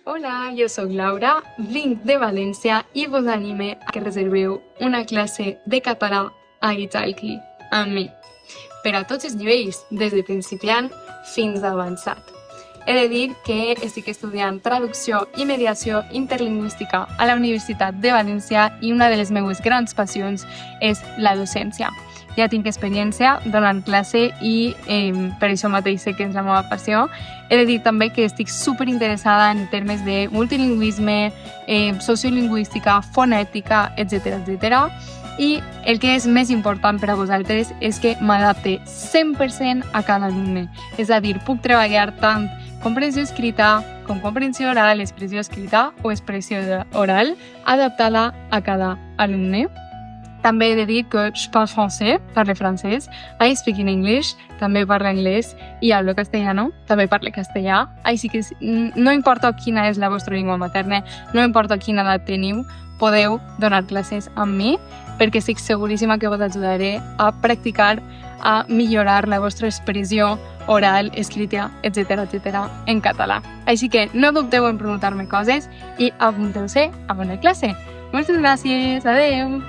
Hola, jo sóc Laura, vinc de València i vos anime a que reserveu una classe de català a Italki amb mi, per a tots els nivells, des de principiant fins a avançat. He de dir que estic estudiant traducció i mediació interlingüística a la Universitat de València i una de les meves grans passions és la docència. Ja tinc experiència donant classe i per això mateix sé que és la meva passió. He de dir també que estic superinteressada en termes de multilingüisme, sociolingüística, fonètica, etc. I el que és més important per a vosaltres és que m'adapte 100% a cada alumne. És a dir, puc treballar tant comprensió escrita com comprensió oral, expressió escrita o expressió oral, adaptada a cada alumne. També he de dir que je parle français, parle francès, I speak in English, també parlo anglès i hablo castellano, també parlo castellà. Així que no importa quina és la vostra llengua materna, no importa quina edat teniu, podeu donar classes amb mi perquè estic seguríssima que vos ajudaré a practicar, a millorar la vostra expressió oral, escrita, etc. en català. Així que no dubteu en preguntar-me coses i apunteu-se a una classe. Moltes gràcies, adeu!